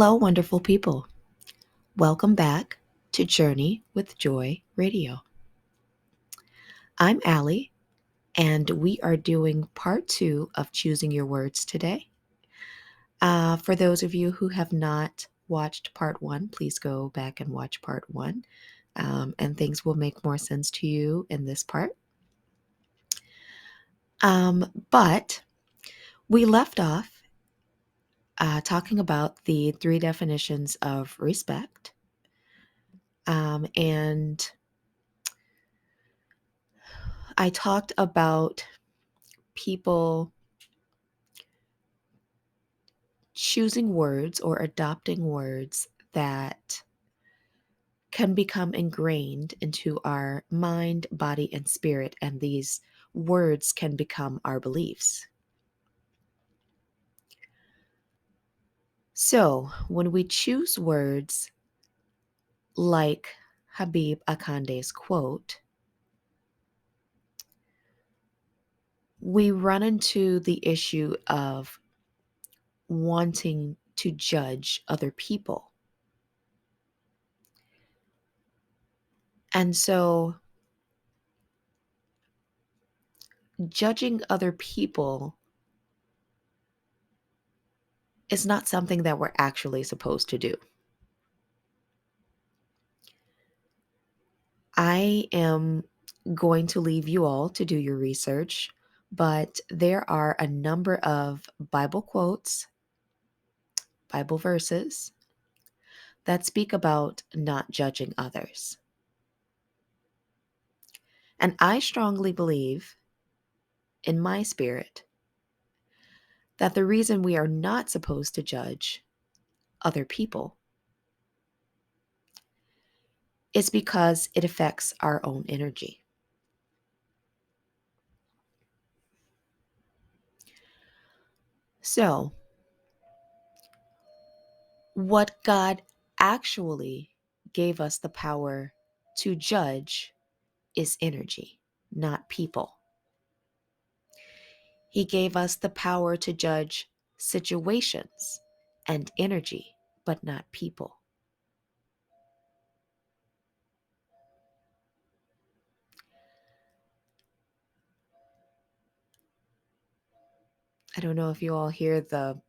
Hello, wonderful people. Welcome back to Journey with Joy Radio. I'm Allie, and we are doing part two of Choosing Your Words today. For those of you who have not watched part one, please go back and watch part one, and things will make more sense to you in this part. But we left off talking about the three definitions of respect. And I talked about people choosing words or adopting words that can become ingrained into our mind, body, and spirit, and these words can become our beliefs. So, when we choose words like Habib Akande's quote, we run into the issue of wanting to judge other people. And so, judging other people is not something that we're actually supposed to do. I am going to leave you all to do your research, but there are a number of Bible quotes, Bible verses that speak about not judging others. And I strongly believe in my spirit that the reason we are not supposed to judge other people is because it affects our own energy. So, what God actually gave us the power to judge is energy, not people. He gave us the power to judge situations and energy, but not people. I don't know if you all hear the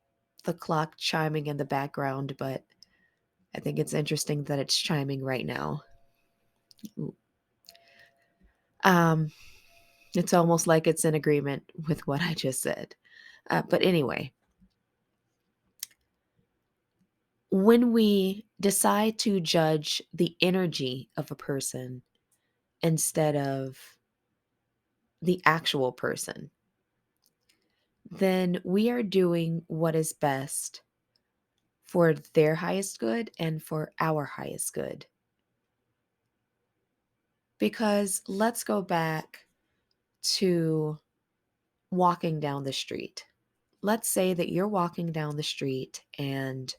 clock chiming in the background, but I think it's interesting that it's chiming right now. Um, it's almost like it's in agreement with what I just said. But anyway, when we decide to judge the energy of a person instead of the actual person, then we are doing what is best for their highest good and for our highest good. Because let's go back to walking down the street. Let's say that you're walking down the street and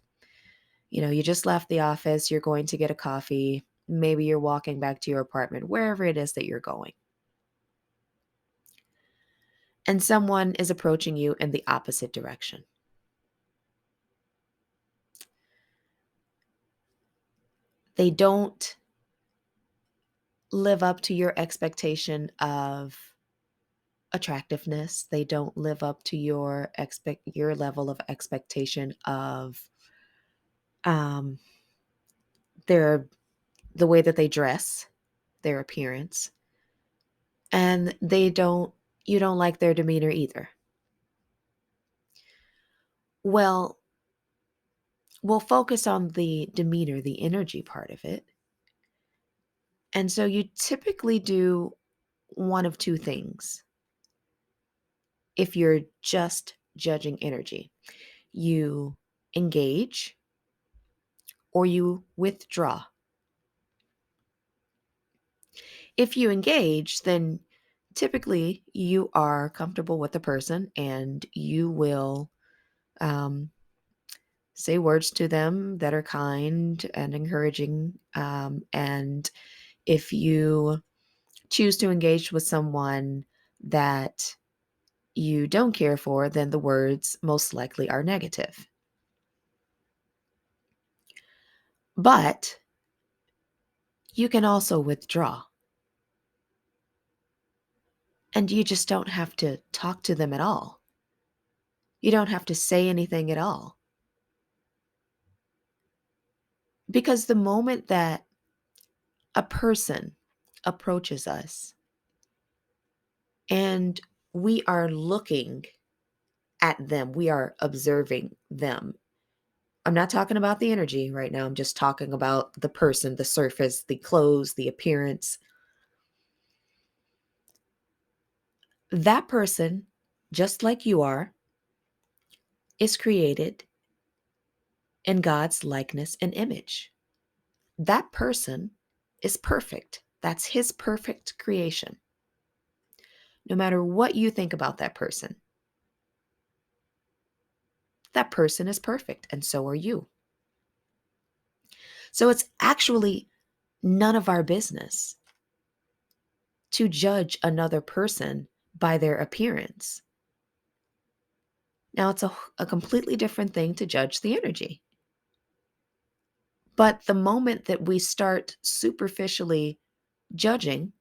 you just left the office, you're going to get a coffee, maybe you're walking back to your apartment, wherever it is that you're going. And someone is approaching you in the opposite direction. They don't live up to your expectation of attractiveness. They don't live up to your level of expectation of um their the way that they dress, their appearance. And you don't like their demeanor either. Well, we'll focus on the demeanor, the energy part of it. And so you typically do one of two things if you're just judging energy. You engage or you withdraw. If you engage, then typically you are comfortable with the person and you will um, say words to them that are kind and encouraging. And if you choose to engage with someone that you don't care for, then the words most likely are negative. But you can also withdraw, and you just don't have to talk to them at all. You don't have to say anything at all. Because the moment that a person approaches us and we are looking at them, we are observing them. I'm not talking about the energy right now. I'm just talking about the person, the surface, the clothes, the appearance. That person, just like you are, is created in God's likeness and image. That person is perfect. That's his perfect creation. No matter what you think about that person is perfect, and so are you. So it's actually none of our business to judge another person by their appearance. Now, it's a completely different thing to judge the energy. But the moment that we start superficially judging,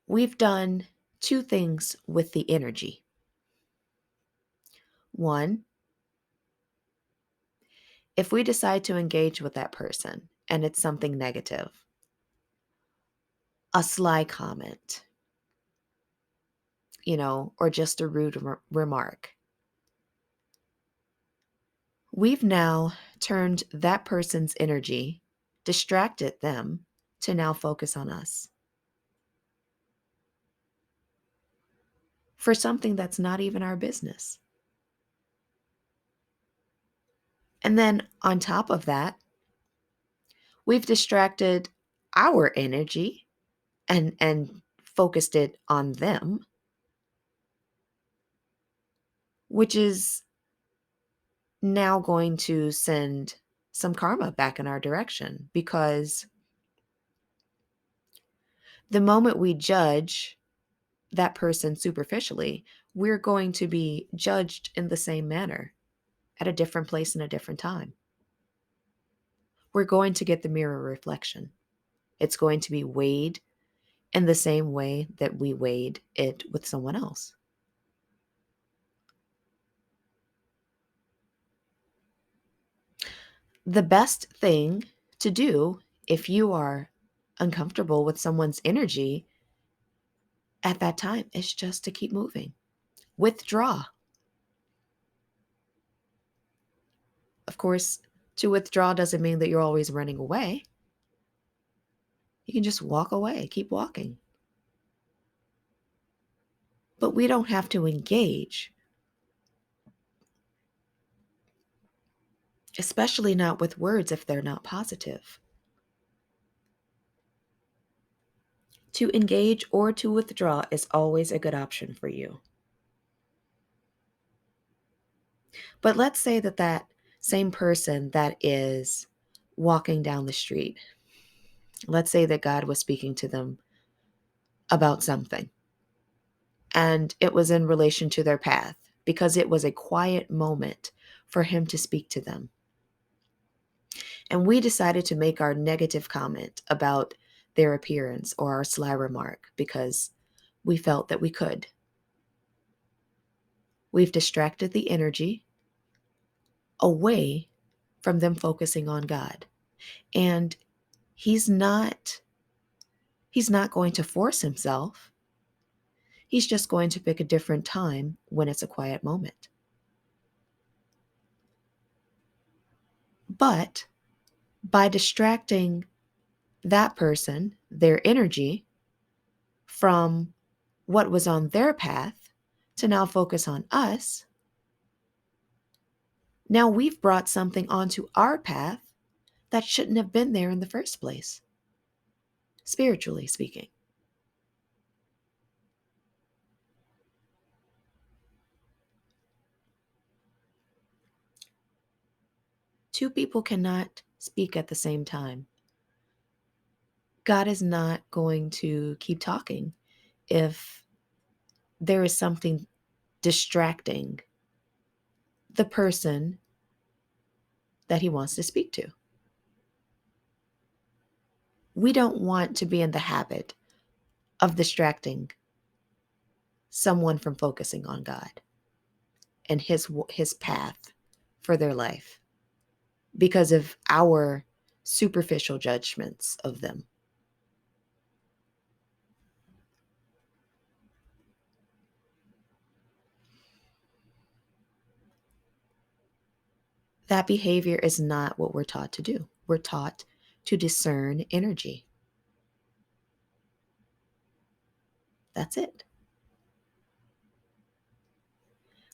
we've done two things with the energy. One, if we decide to engage with that person and it's something negative, a sly comment, or just a rude remark, we've now turned that person's energy, distracted them to now focus on us for something that's not even our business. And then on top of that, we've distracted our energy and focused it on them, which is now going to send some karma back in our direction, because the moment we judge that person superficially, we're going to be judged in the same manner at a different place and a different time. We're going to get the mirror reflection. It's going to be weighed in the same way that we weighed it with someone else. The best thing to do if you are uncomfortable with someone's energy at that time is just to keep moving. Withdraw. Of course, to withdraw doesn't mean that you're always running away. You can just walk away, keep walking. But we don't have to engage, especially not with words if they're not positive. To engage or to withdraw is always a good option for you. But let's say that same person that is walking down the street, let's say that God was speaking to them about something, and it was in relation to their path because it was a quiet moment for him to speak to them. And we decided to make our negative comment about their appearance or our sly remark because we felt that we could. We've distracted the energy away from them focusing on God. And he's not going to force himself. He's just going to pick a different time when it's a quiet moment. But by distracting that person, their energy, from what was on their path to now focus on us, now we've brought something onto our path that shouldn't have been there in the first place, spiritually speaking. Two people cannot speak at the same time. God is not going to keep talking if there is something distracting the person that He wants to speak to. We don't want to be in the habit of distracting someone from focusing on God and his path for their life because of our superficial judgments of them. That behavior is not what we're taught to do. We're taught to discern energy. That's it.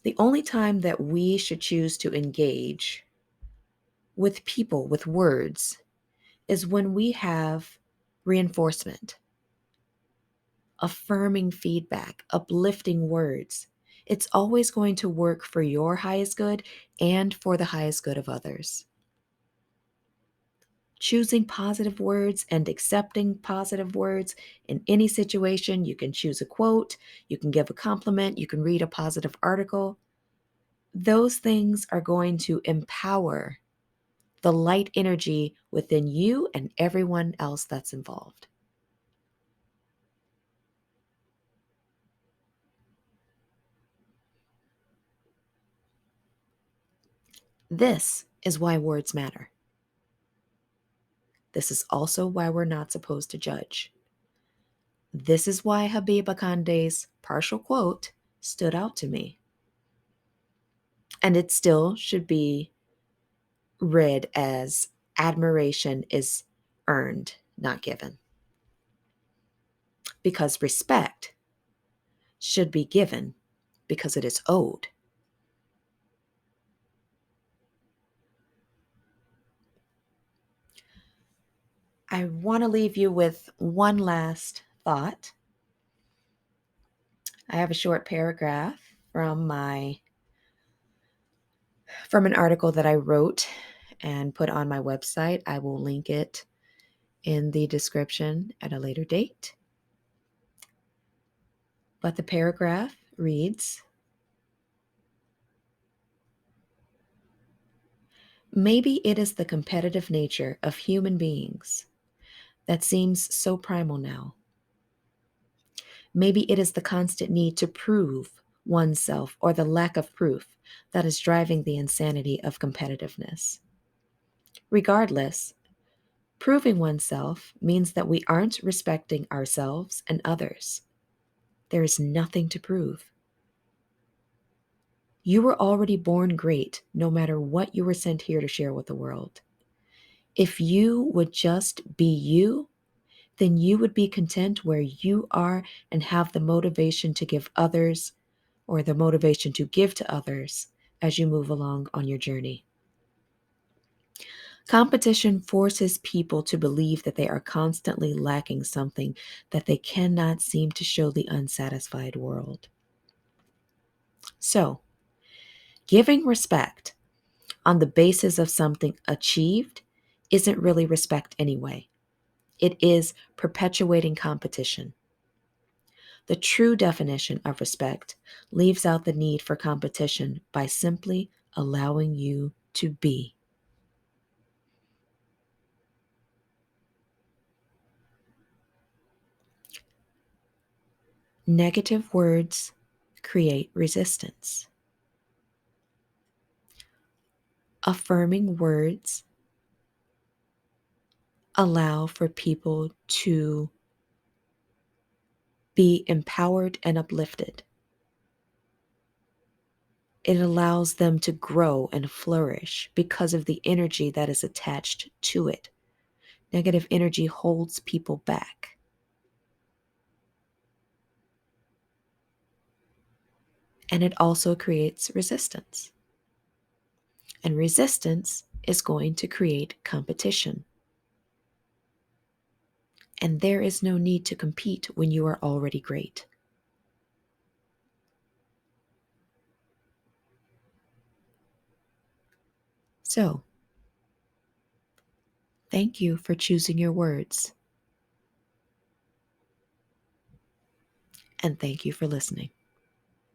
The only time that we should choose to engage with people with words is when we have reinforcement, affirming feedback, uplifting words. It's always going to work for your highest good and for the highest good of others. Choosing positive words and accepting positive words in any situation. You can choose a quote, you can give a compliment, you can read a positive article. Those things are going to empower the light energy within you and everyone else that's involved. This is why words matter. This is also why we're not supposed to judge. This is why Habib Akande's partial quote stood out to me. And it still should be read as admiration is earned, not given. Because respect should be given because it is owed. I want to leave you with one last thought. I have a short paragraph from an article that I wrote and put on my website. I will link it in the description at a later date. But the paragraph reads, maybe it is the competitive nature of human beings that seems so primal now. Maybe it is the constant need to prove oneself or the lack of proof that is driving the insanity of competitiveness. Regardless, proving oneself means that we aren't respecting ourselves and others. There is nothing to prove. You were already born great, no matter what you were sent here to share with the world. If you would just be you, then you would be content where you are and have the motivation to give others or the motivation to give to others as you move along on your journey. Competition forces people to believe that they are constantly lacking something that they cannot seem to show the unsatisfied world. So, giving respect on the basis of something achieved isn't really respect anyway. It is perpetuating competition. The true definition of respect leaves out the need for competition by simply allowing you to be. Negative words create resistance. Affirming words allow for people to be empowered and uplifted. It allows them to grow and flourish because of the energy that is attached to it. Negative energy holds people back. And it also creates resistance. And resistance is going to create competition. And there is no need to compete when you are already great. So, thank you for choosing your words. And thank you for listening.